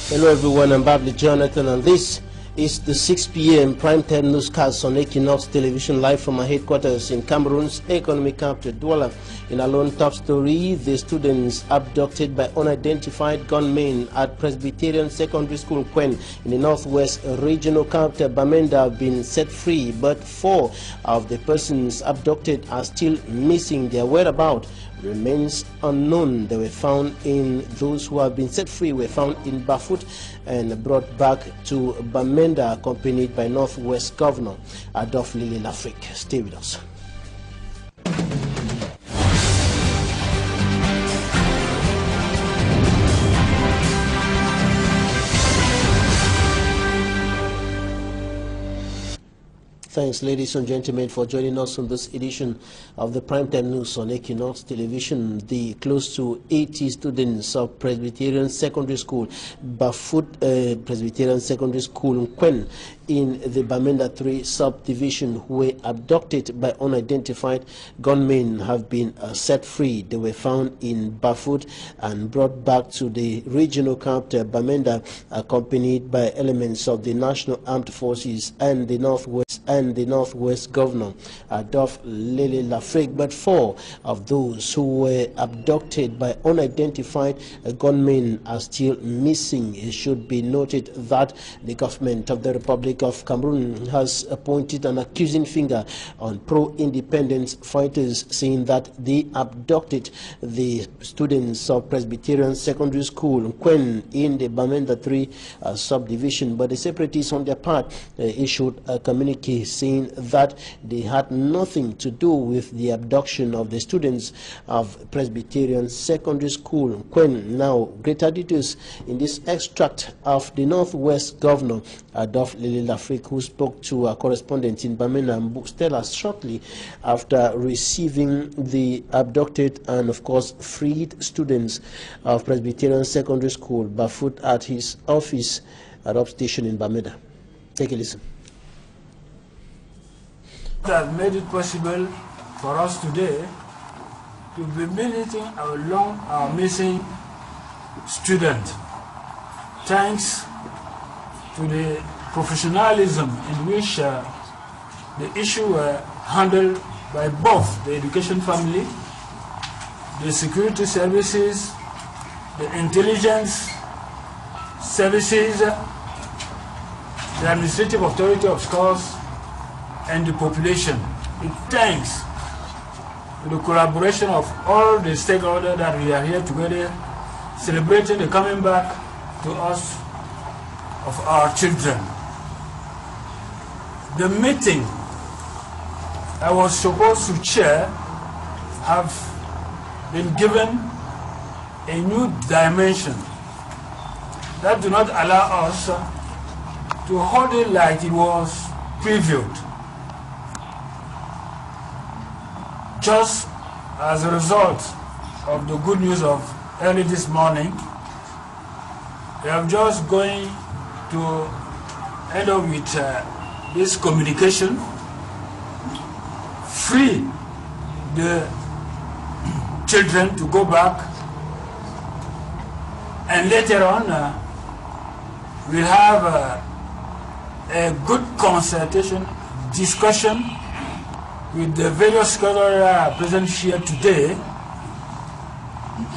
Hello everyone, I'm Babli Jonathan and this is the 6 p.m. primetime newscast on Equinox television, live from our headquarters in Cameroon's economic capital, Douala. In a lone top story, the students abducted by unidentified gunmen at Presbyterian Secondary School, Quen, in the northwest regional capital, Bamenda, have been set free, but 4 of the persons abducted are still missing. Their whereabouts remains unknown. They were found those who have been set free were found in Bafut and brought back to Bamenda, accompanied by Northwest Governor Adolphe Lafrique. Stay with us. Thanks, ladies and gentlemen, for joining us on this edition of the Primetime News on Equinox Television. The close to 80 students of Presbyterian Secondary School, Bafut Presbyterian Secondary School, Quen, in the Bamenda 3 subdivision, who were abducted by unidentified gunmen, have been set free. They were found in Bafut and brought back to the regional capital, Bamenda, accompanied by elements of the National Armed Forces and the Northwest Governor Adolphe Lafrique. But 4 of those who were abducted by unidentified gunmen are still missing. It should be noted that the government of the Republic of Cameroon has pointed an accusing finger on pro-independence fighters, saying that they abducted the students of Presbyterian Secondary School, Quen, in the Bamenda 3 subdivision. But the separatists on their part issued a communique saying that they had nothing to do with the abduction of the students of Presbyterian Secondary School, Quen. Now, greater details in this extract of the Northwest Governor Adolphe Lafrique, who spoke to our correspondent in Bamenda, Stella, shortly after receiving the abducted and, of course, freed students of Presbyterian Secondary School, Bafut, at his office at Upstation in Bamenda. Take a listen. That made it possible for us today to be visiting our missing student. Thanks to the professionalism in which the issue were handled by both the education family, the security services, the intelligence services, the administrative authority of schools, and the population. It thanks to the collaboration of all the stakeholders that we are here together celebrating the coming back to us of our children. The meeting I was supposed to chair have been given a new dimension that do not allow us to hold it like it was previewed. Just as a result of the good news of early this morning, we are just going to end up with this communication, free the children to go back, and later on we'll have a good consultation, discussion with the various scholars present here today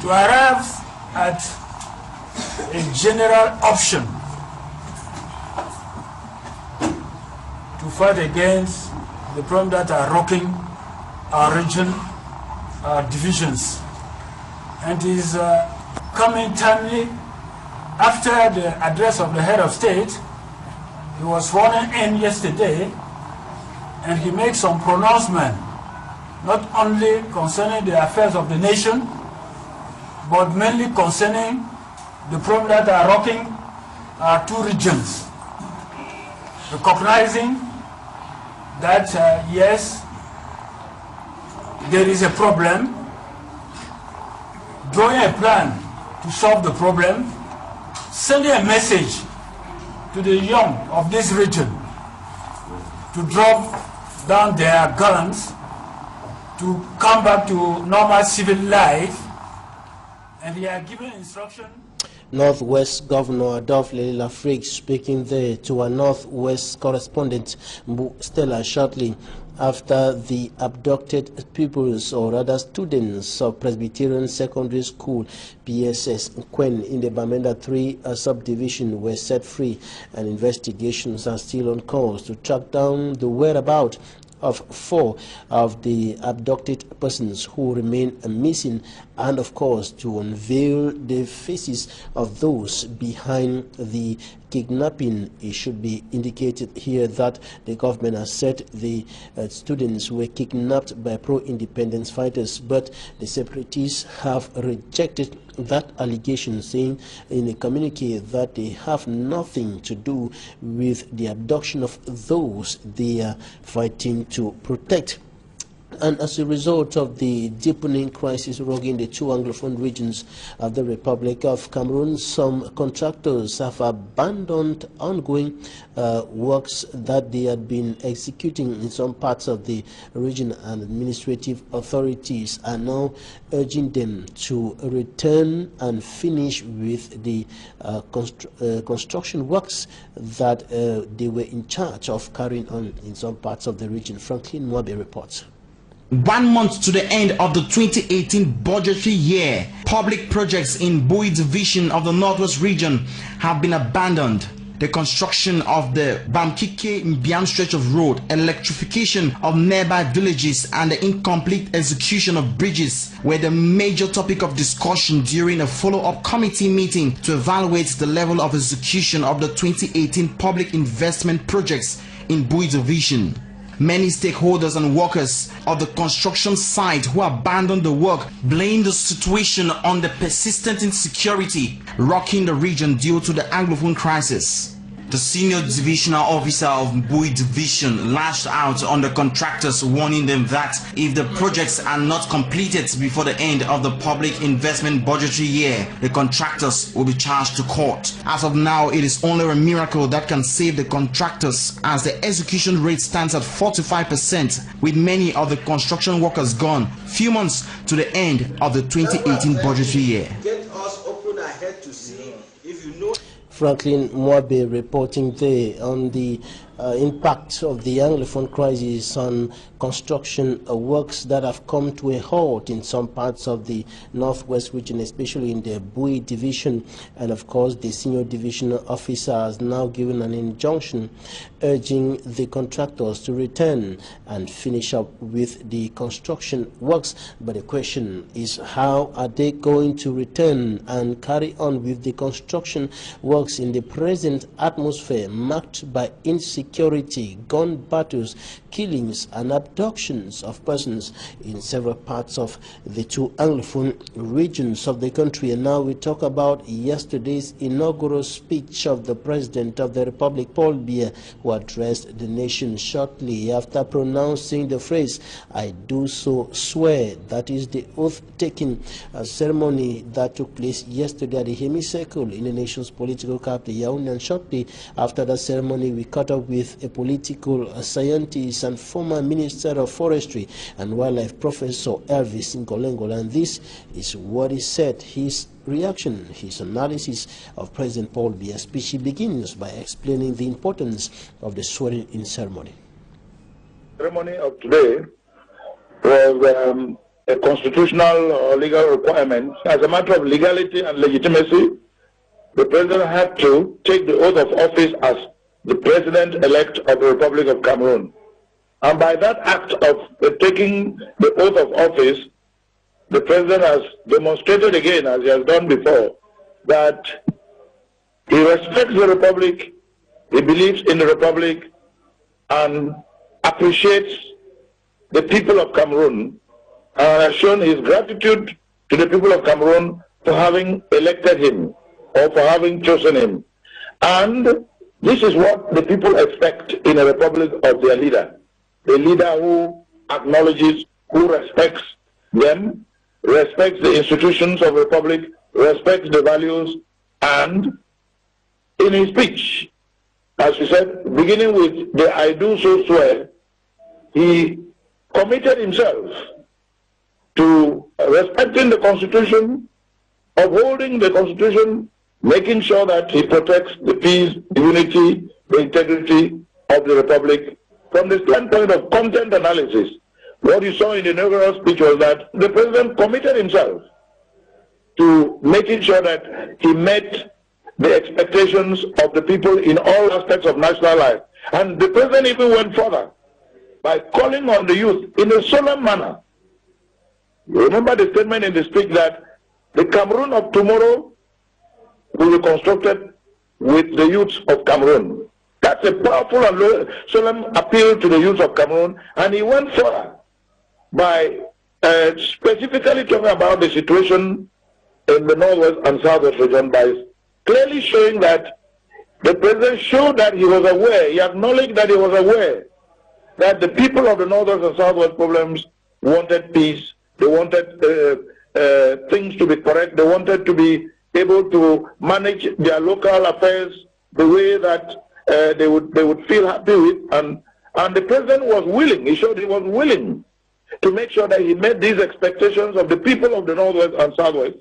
to arrive at a general option to fight against the problems that are rocking our region, our divisions. And it is coming timely after the address of the head of state. He was sworn in yesterday, and he makes some pronouncement, not only concerning the affairs of the nation, but mainly concerning the problems that are rocking our 2 regions. Recognizing that, yes, there is a problem, drawing a plan to solve the problem, sending a message to the young of this region to drop down their guns, to come back to normal civil life, and they are given instruction Northwest Governor Adolphe Lafrique speaking there to our Northwest correspondent Stella shortly after the abducted pupils, or rather students, of Presbyterian Secondary School PSS Quen in the Bamenda 3 subdivision were set free, and investigations are still on course to track down the whereabouts of 4 of the abducted persons who remain missing, and of course to unveil the faces of those behind the kidnapping. It should be indicated here that the government has said the students were kidnapped by pro-independence fighters, but the separatists have rejected that allegation, saying in a communique that they have nothing to do with the abduction of those they are fighting to protect. And as a result of the deepening crisis rocking the 2 Anglophone regions of the Republic of Cameroon, some contractors have abandoned ongoing works that they had been executing in some parts of the region, and administrative authorities are now urging them to return and finish with the construction works that they were in charge of carrying on in some parts of the region. Franklin Mwabe reports. 1 month to the end of the 2018 budgetary year, public projects in Bui division of the Northwest region have been abandoned. The construction of the Bamkike-Mbiam stretch of road, electrification of nearby villages, and the incomplete execution of bridges were the major topic of discussion during a follow-up committee meeting to evaluate the level of execution of the 2018 public investment projects in Bui division. Many stakeholders and workers of the construction site who abandoned the work blame the situation on the persistent insecurity rocking the region due to the Anglophone crisis. The senior divisional officer of Bui division lashed out on the contractors, warning them that if the projects are not completed before the end of the public investment budgetary year, the contractors will be charged to court. As of now, it is only a miracle that can save the contractors, as the execution rate stands at 45%, with many of the construction workers gone few months to the end of the 2018 budgetary year. Get us open ahead to see if you know. Franklin Mwabe reporting there on the impact of the Anglophone crisis on construction works that have come to a halt in some parts of the Northwest region, especially in the Bui division. And of course, the senior divisional officer has now given an injunction urging the contractors to return and finish up with the construction works. But the question is, how are they going to return and carry on with the construction works in the present atmosphere marked by insecurity, gun battles, killings and abductions of persons in several parts of the 2 Anglophone regions of the country? And now we talk about yesterday's inaugural speech of the President of the Republic, Paul Biya, who addressed the nation shortly after pronouncing the phrase, "I do so swear." That is the oath-taking ceremony that took place yesterday at the Hemicycle in the nation's political capital, Yaoundé. And shortly after that ceremony, we caught up with a political scientist and former Minister of Forestry and Wildlife, Professor Elvis Ngolengola, and this is what he said. His reaction, his analysis of President Paul Biya's speech. He begins by explaining the importance of the swearing-in ceremony. The ceremony of today was a constitutional or legal requirement. As a matter of legality and legitimacy, the President had to take the oath of office as the President-elect of the Republic of Cameroon. And by that act of taking the oath of office, the President has demonstrated again, as he has done before, that he respects the Republic, he believes in the Republic, and appreciates the people of Cameroon, and has shown his gratitude to the people of Cameroon for having elected him or for having chosen him. And this is what the people expect in a republic of their leader. A leader who acknowledges, who respects them, respects the institutions of the republic, respects the values, and in his speech, as we said, beginning with the "I do so swear," he committed himself to respecting the Constitution, upholding the Constitution, making sure that he protects the peace, the unity, the integrity of the Republic. From the standpoint of content analysis, what you saw in the inaugural speech was that the President committed himself to making sure that he met the expectations of the people in all aspects of national life. And the President even went further by calling on the youth in a solemn manner. You remember the statement in the speech that the Cameroon of tomorrow will be constructed with the youth of Cameroon. That's a powerful and solemn appeal to the youth of Cameroon. And he went further by specifically talking about the situation in the Northwest and Southwest region by clearly showing that the President showed that he was aware, he acknowledged that he was aware that the people of the Northwest and Southwest problems wanted peace, they wanted things to be correct, they wanted to be able to manage their local affairs the way that they would feel happy with, and the President was willing, he showed he was willing to make sure that he met these expectations of the people of the Northwest and Southwest.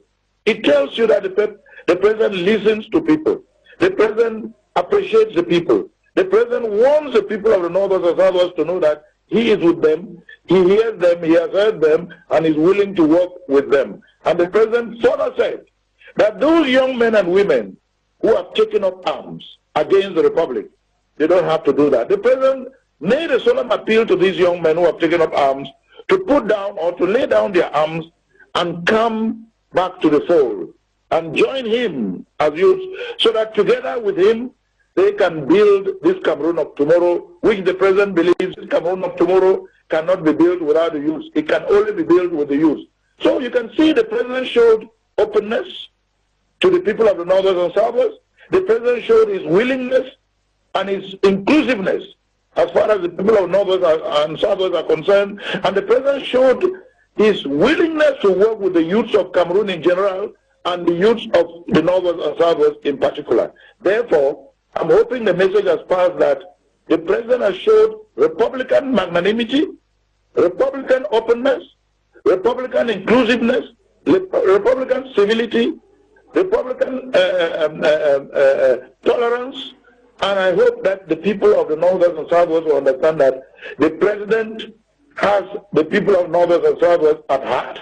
It tells you that the President listens to people. The President appreciates the people. The President wants the people of the Northwest and Southwest to know that he is with them, he hears them, he has heard them, and is willing to work with them. And the President further said that those young men and women who have taken up arms against the Republic, they don't have to do that. The President made a solemn appeal to these young men who have taken up arms to put down or to lay down their arms and come back to the fold and join him as youth, so that together with him they can build this Cameroon of tomorrow, which the President believes this Cameroon of tomorrow cannot be built without the youth. It can only be built with the youth. So you can see the President showed openness to the people of the Northwest and Southwest. The President showed his willingness and his inclusiveness as far as the people of Northwest and Southwest are concerned. And the President showed his willingness to work with the youths of Cameroon in general and the youths of the Northwest and Southwest in particular. Therefore, I'm hoping the message has passed that the President has showed Republican magnanimity, Republican openness, Republican inclusiveness, Republican civility, Republican tolerance, and I hope that the people of the Northwest and Southwest will understand that the President has the people of Northwest and Southwest at heart.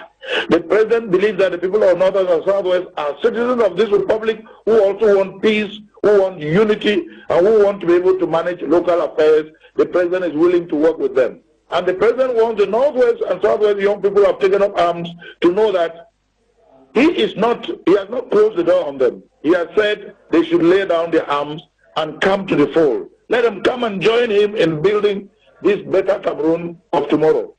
The President believes that the people of Northwest and Southwest are citizens of this Republic who also want peace, who want unity, and who want to be able to manage local affairs. The President is willing to work with them. And the President wants the Northwest and Southwest young people who have taken up arms to know that he has not closed the door on them. He has said they should lay down their arms and come to the fold. Let them come and join him in building this better Cameroon of tomorrow.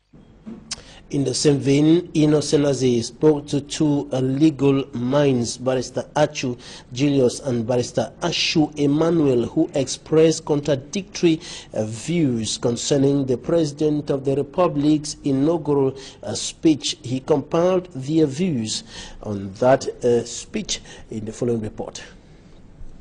In the same vein, EQUINOXE spoke to two legal minds, Barrister Achu Julius and Barrister Ashu Emmanuel, who expressed contradictory views concerning the President of the Republic's inaugural speech. He compiled their views on that speech in the following report.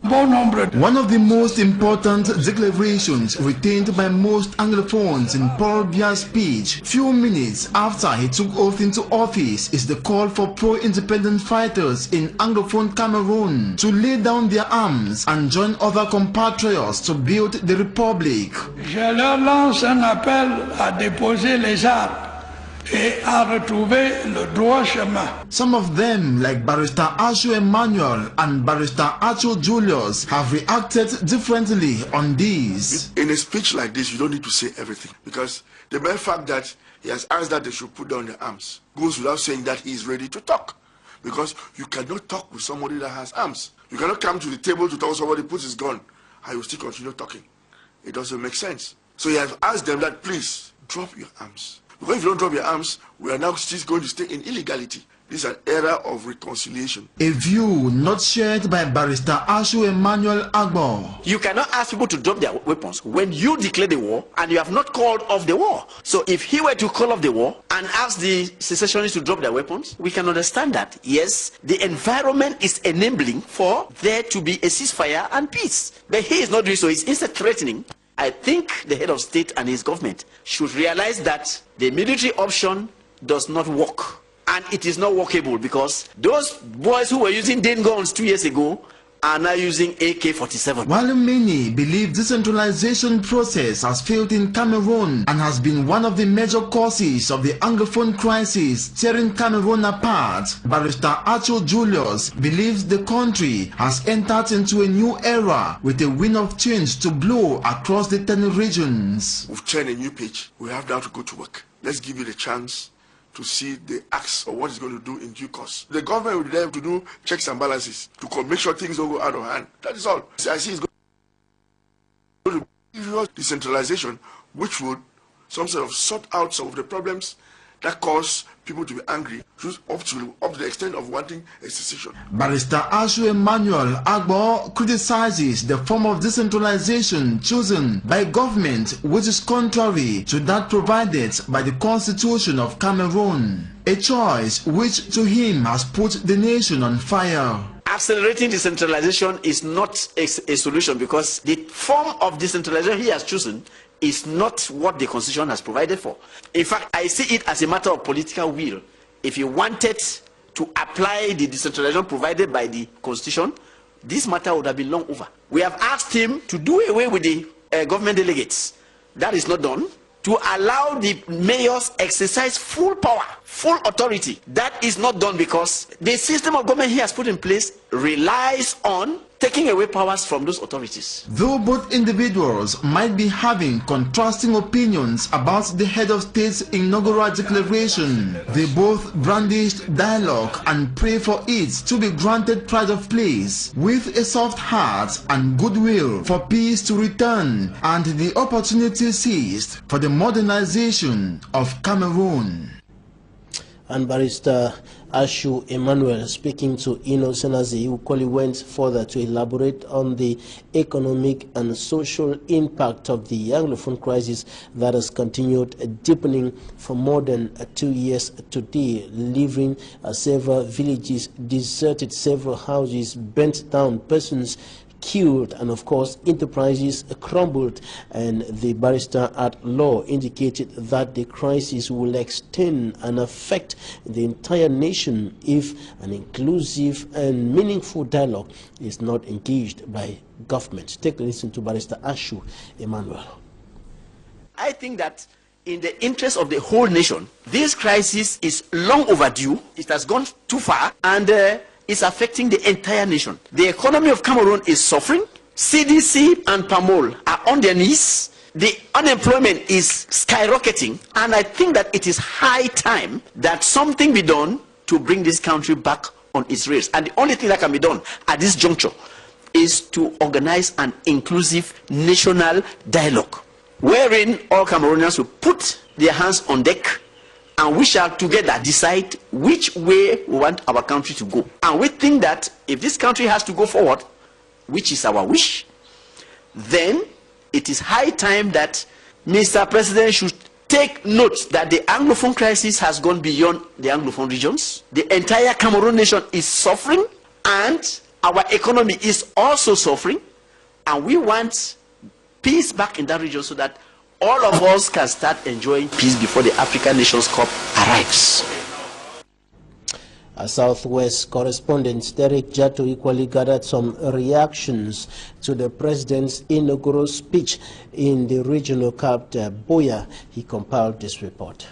One of the most important declarations retained by most Anglophones in Paul Biya's speech, few minutes after he took oath into office, is the call for pro-independent fighters in Anglophone Cameroon to lay down their arms and join other compatriots to build the Republic. Je leur lance un appel à déposer les armes et à retrouver le droit chemin. Some of them, like Barrister Ashu Emmanuel and Barrister Achu Julius, have reacted differently on this. In a speech like this, you don't need to say everything, because the mere fact that he has asked that they should put down their arms goes without saying that he is ready to talk. Because you cannot talk with somebody that has arms. You cannot come to the table to talk to somebody who puts his gun and you still continue talking. It doesn't make sense. So he has asked them that, please, drop your arms. Because if you don't drop your arms, we are now still going to stay in illegality. This is an era of reconciliation. A view not shared by Barrister Ashu Emmanuel Agbo. You cannot ask people to drop their weapons when you declare the war and you have not called off the war. So if he were to call off the war and ask the secessionists to drop their weapons, we can understand that. Yes, the environment is enabling for there to be a ceasefire and peace. But he is not doing so. He's instead threatening. I think the head of state and his government should realize that the military option does not work. And it is not workable because those boys who were using Dane guns 2 years ago are now using AK-47. While many believe decentralization process has failed in Cameroon and has been one of the major causes of the Anglophone crisis tearing Cameroon apart, Barrister Archel Julius believes the country has entered into a new era with a wind of change to blow across the 10 regions. We've turned a new page. We have now to go to work. Let's give you the chance to see the acts of what it's going to do in due course. The government will be there to do checks and balances, to make sure things don't go out of hand. That is all. I see it's going to be decentralization, which would some sort of sort out some of the problems that cause people to be angry, up to the extent of wanting a secession. Barrister Ashu Emmanuel Agbo criticizes the form of decentralization chosen by government, which is contrary to that provided by the Constitution of Cameroon, a choice which to him has put the nation on fire. Accelerating decentralization is not a solution, because the form of decentralization he has chosen is not what the Constitution has provided for. In fact, I see it as a matter of political will. If he wanted to apply the decentralization provided by the Constitution, this matter would have been long over. We have asked him to do away with the government delegates. That is not done. To allow the mayors exercise full power, full authority. That is not done, because the system of government he has put in place relies on taking away powers from those authorities. Though both individuals might be having contrasting opinions about the head of state's inaugural declaration, they both brandished dialogue and pray for it to be granted pride of place, with a soft heart and goodwill for peace to return and the opportunity seized for the modernization of Cameroon. And Barrister Ashu Emmanuel, speaking to EQUINOXE Senazi, who equally went further to elaborate on the economic and social impact of the Anglophone crisis that has continued deepening for more than 2 years today, leaving several villages deserted, several houses burnt down, persons killed, and of course enterprises crumbled. And the barrister at law indicated that the crisis will extend and affect the entire nation if an inclusive and meaningful dialogue is not engaged by government. Take a listen to Barrister Ashu Emmanuel. I think that in the interest of the whole nation, this crisis is long overdue. It has gone too far, and it's affecting the entire nation. The economy of Cameroon is suffering. CDC and PAMOL are on their knees. The unemployment is skyrocketing. And I think that it is high time that something be done to bring this country back on its rails. And the only thing that can be done at this juncture is to organize an inclusive national dialogue, wherein all Cameroonians will put their hands on deck, and we shall together decide which way we want our country to go. And we think that if this country has to go forward, which is our wish, then it is high time that Mr. President should take note that the Anglophone crisis has gone beyond the Anglophone regions. The entire Cameroon nation is suffering, and our economy is also suffering, and we want peace back in that region so that all of us can start enjoying peace before the African Nations Cup arrives. Our Southwest correspondent Derek Jato equally gathered some reactions to the president's inaugural speech in the regional capital, Boya. He compiled this report.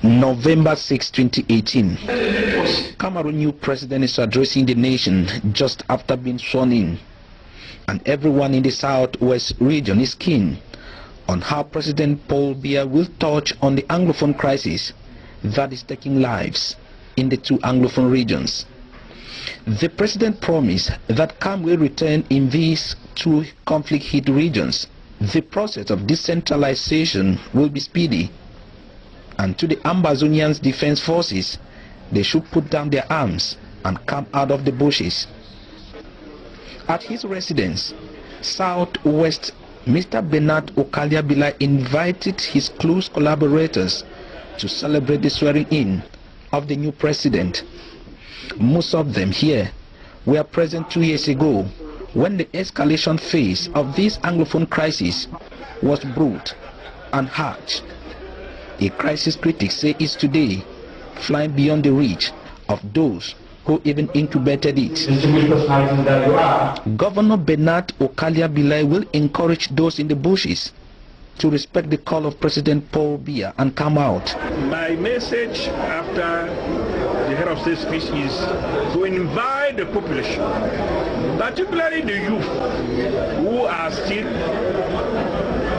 November 6, 2018. Cameroon new president is addressing the nation just after being sworn in. And everyone in the Southwest region is keen on how President Paul Biya will touch on the Anglophone crisis that is taking lives in the two Anglophone regions. The president promised that calm will return in these two conflict-hit regions. The process of decentralization will be speedy, and to the Ambazonians defense forces, they should put down their arms and come out of the bushes. At his residence, Southwest, Mr. Bernard Okaliabila invited his close collaborators to celebrate the swearing-in of the new president. Most of them here were present 2 years ago when the escalation phase of this Anglophone crisis was brought and harsh. A crisis critics say is today flying beyond the reach of those who even incubated it. Governor Bernard Okalia-Bilai will encourage those in the bushes to respect the call of President Paul Biya and come out. My message after the head of state speech is to invite the population, particularly the youth who are still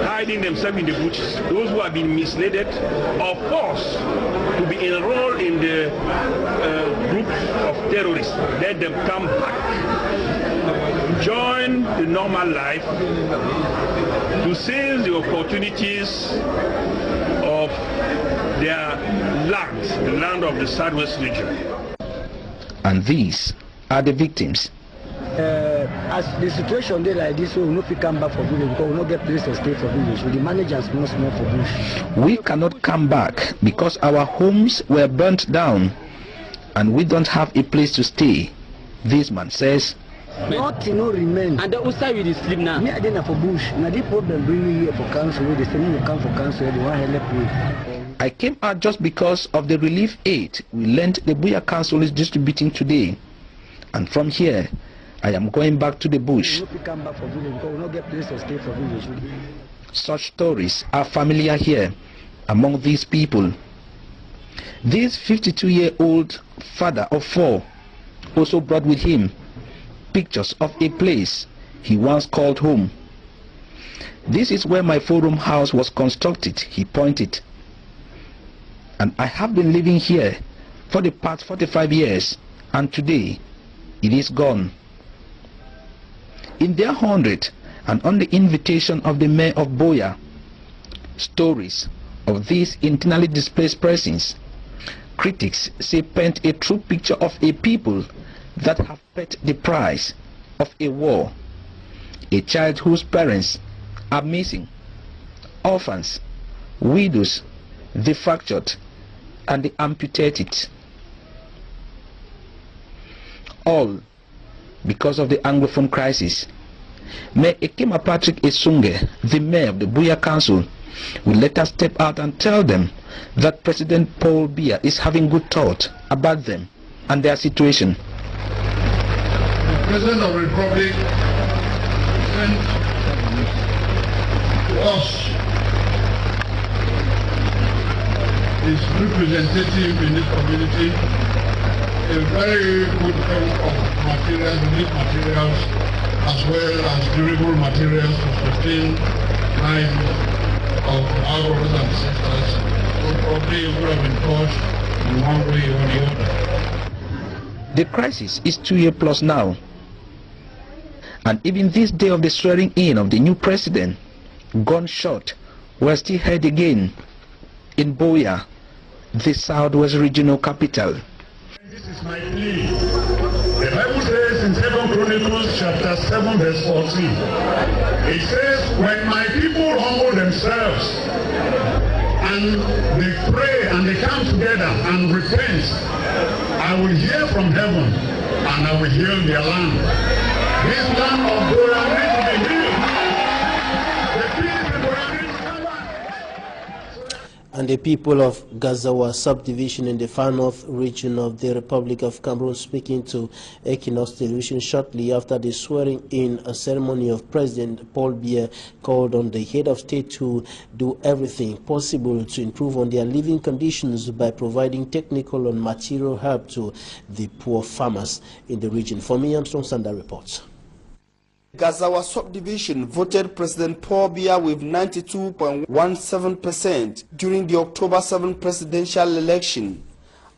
hiding themselves in the bushes, those who have been misled or forced to be enrolled in the group of terrorists. Let them come back, join the normal life, to seize the opportunities of their land, the land of the Southwest region. And these are the victims. As the situation there like this, we will not come back for village because we will not get place to stay for village. We the managers small for bush. We cannot come back because our homes were burnt down and we don't have a place to stay. This man says. Nothing no remain. And the outside we sleep now. Me I didn't for bush. Now the problem bring me here for council. They say me come for council. They want help me. I came out just because of the relief aid we learned the Buya Council is distributing today. And from here, I am going back to the bush. Such stories are familiar here among these people. This 52-year-old father of 4 also brought with him pictures of a place he once called home. This is where my 4-room house was constructed, he pointed. And I have been living here for the past 45 years, and today it is gone. In their 100, and on the invitation of the mayor of Buya, stories of these internally displaced persons, critics say paint a true picture of a people that have paid the price of a war, a child whose parents are missing, orphans, widows, the fractured, and the amputated. All because of the Anglophone crisis. Mayor Ekema Patrick Esunge, the mayor of the Buya Council, will let us step out and tell them that President Paul Biya is having good thought about them and their situation. The President of the Republic sent to us his representative in this community a very good help of materials, relief materials, as well as durable materials to sustain life of our brothers and sisters who probably would have been touched in one way or the other. The crisis is 2 years plus now. And even this day of the swearing in of the new president, gunshot were still heard again in Buya, the Southwest regional capital. This is my plea. The Bible says in 2 Chronicles chapter 7 verse 14, it says, when my people humble themselves and they pray and they come together and repent, I will hear from heaven and I will heal their land. This land of Buya needs to be healed. The peace in Buya needs to come back. And the people of Gazawa subdivision in the far north region of the Republic of Cameroon speaking to EQUINOXE television shortly after the swearing in a ceremony of President Paul Biya called on the head of state to do everything possible to improve on their living conditions by providing technical and material help to the poor farmers in the region. For me, Armstrong Sanda reports. Gazawa subdivision voted President Paul Biya with 92.17% during the October 7 presidential election.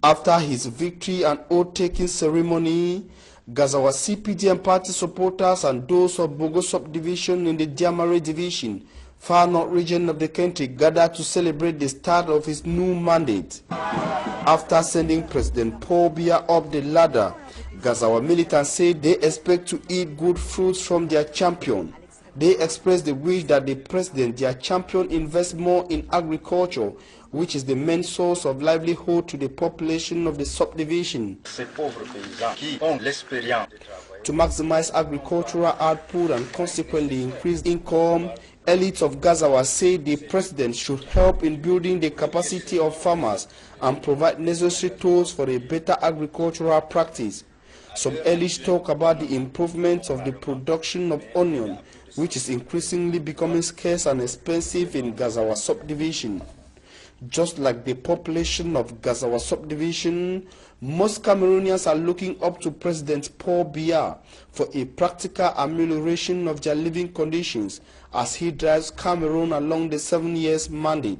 After his victory and oath-taking ceremony, Gazawa CPDM party supporters and those of Bogo subdivision in the Diamare division, far north region of the country, gathered to celebrate the start of his new mandate. After sending President Paul Biya up the ladder, Gazawa militants said they expect to eat good fruits from their champion. They expressed the wish that the president, their champion, invest more in agriculture, which is the main source of livelihood to the population of the subdivision. To maximize agricultural output and consequently increase income, Elites of Gazawa say the president should help in building the capacity of farmers and provide necessary tools for a better agricultural practice. Some elites talk about the improvement of the production of onion, which is increasingly becoming scarce and expensive in Gazawa subdivision. Just like the population of Gazawa subdivision, most Cameroonians are looking up to President Paul Biya for a practical amelioration of their living conditions as he drives Cameroon along the 7 years mandate.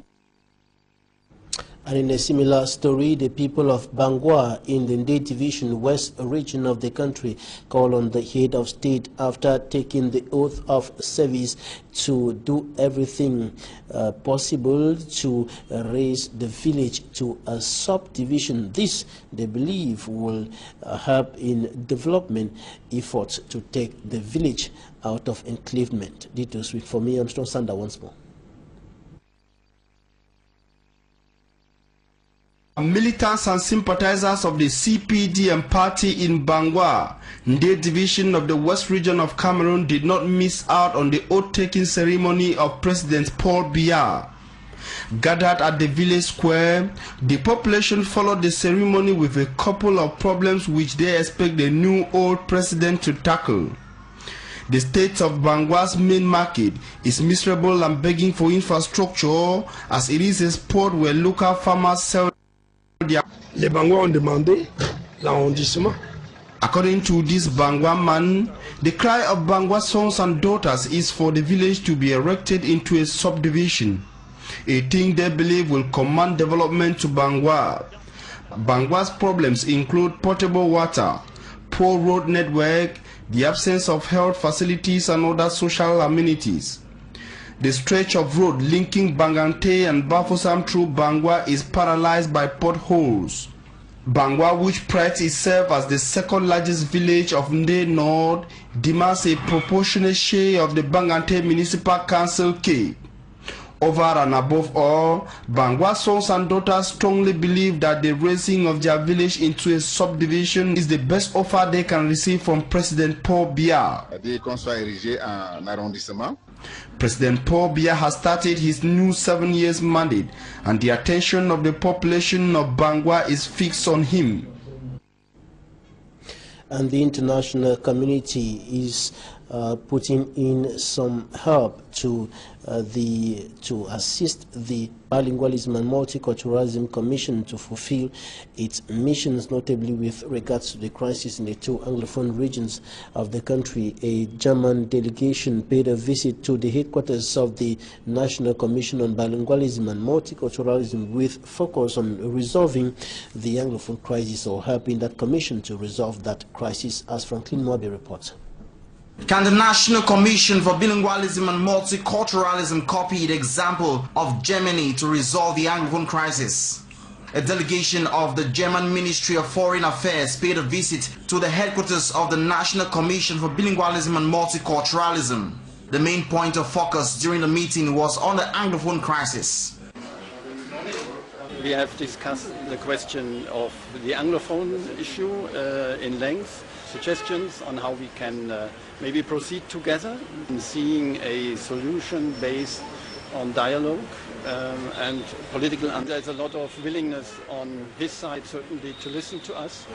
And in a similar story, the people of Bangwa in the Nde Division, West region of the country, call on the head of state after taking the oath of service to do everything possible to raise the village to a subdivision. This, they believe, will help in development efforts to take the village out of enclavement. Details with for me, Armstrong Sander once more. Militants and sympathizers of the CPDM party in Bangwa, Nde division of the West region of Cameroon, did not miss out on the oath-taking ceremony of President Paul Biya. Gathered at the village square, the population followed the ceremony with a couple of problems which they expect the new old president to tackle. The state of Bangwa's main market is miserable and begging for infrastructure, as it is a spot where local farmers sell. Les Bangwa ont demandé l'arrondissement. According to this Bangwa man, the cry of Bangwa sons and daughters is for the village to be erected into a subdivision, a thing they believe will command development to Bangwa. Bangwa's problems include potable water, poor road network, the absence of health facilities and other social amenities. The stretch of road linking Bangante and Bafoussam through Bangwa is paralyzed by potholes. Bangwa, which prides itself as the second largest village of Nde North, demands a proportionate share of the Bangante Municipal Council cake. Over and above all, Bangwa sons and daughters strongly believe that the raising of their village into a subdivision is the best offer they can receive from President Paul Biya. President Paul Biya has started his new 7 years mandate, and the attention of the population of Bangwa is fixed on him. And the international community is putting in some help to assist the Bilingualism and Multiculturalism Commission to fulfill its missions, notably with regards to the crisis in the two Anglophone regions of the country. A German delegation paid a visit to the headquarters of the National Commission on Bilingualism and Multiculturalism with focus on resolving the Anglophone crisis, or helping that commission to resolve that crisis, as Franklin Mwabe reports. Can the National Commission for Bilingualism and Multiculturalism copy the example of Germany to resolve the Anglophone crisis? A delegation of the German Ministry of Foreign Affairs paid a visit to the headquarters of the National Commission for Bilingualism and Multiculturalism. The main point of focus during the meeting was on the Anglophone crisis. We have discussed the question of the Anglophone issue in length, suggestions on how we can maybe proceed together in seeing a solution based on dialogue and political. And there's a lot of willingness on his side, certainly, to listen to us.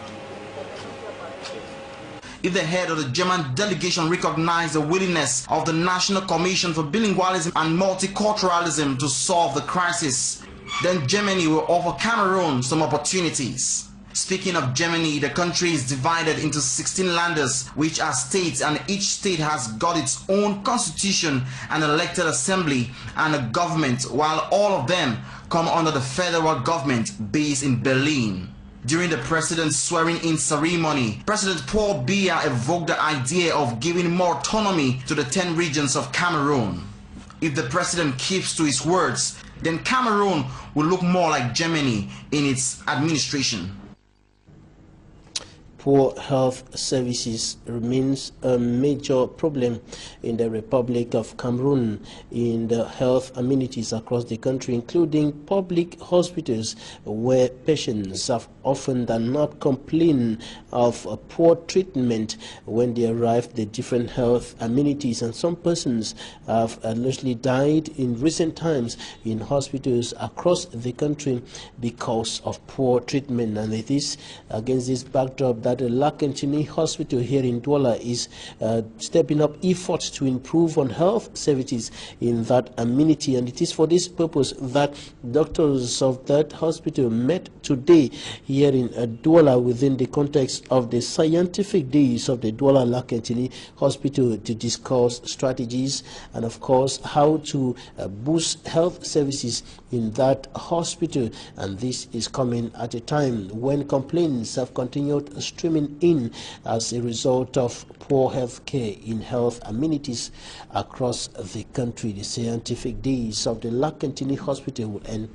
If the head of the German delegation recognized the willingness of the National Commission for Bilingualism and Multiculturalism to solve the crisis, then Germany will offer Cameroon some opportunities. Speaking of Germany, the country is divided into 16 landers, which are states, and each state has got its own constitution, an elected assembly, and a government, while all of them come under the federal government based in Berlin. During the president's swearing-in ceremony, President Paul Biya evoked the idea of giving more autonomy to the 10 regions of Cameroon. If the president keeps to his words, then Cameroon will look more like Germany in its administration. poor health services remains a major problem in the Republic of Cameroon in the health amenities across the country, including public hospitals, where patients have often than not complained of poor treatment when they arrive at the different health amenities, and some persons have allegedly died in recent times in hospitals across the country because of poor treatment. And it is against this backdrop that the Lakenchini Hospital here in Douala is stepping up efforts to improve on health services in that amenity, and it is for this purpose that doctors of that hospital met today here in Douala within the context of the scientific days of the Douala Lakenchini Hospital to discuss strategies and of course how to boost health services in that hospital. And this is coming at a time when complaints have continued streaming in as a result of poor health care in health amenities across the country. The scientific days of the Lakenchini Hospital will end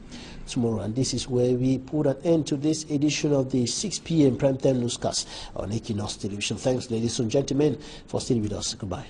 tomorrow, and this is where we put an end to this edition of the 6 p.m. primetime newscast on Equinox Television. Thanks, ladies and gentlemen, for staying with us. Goodbye.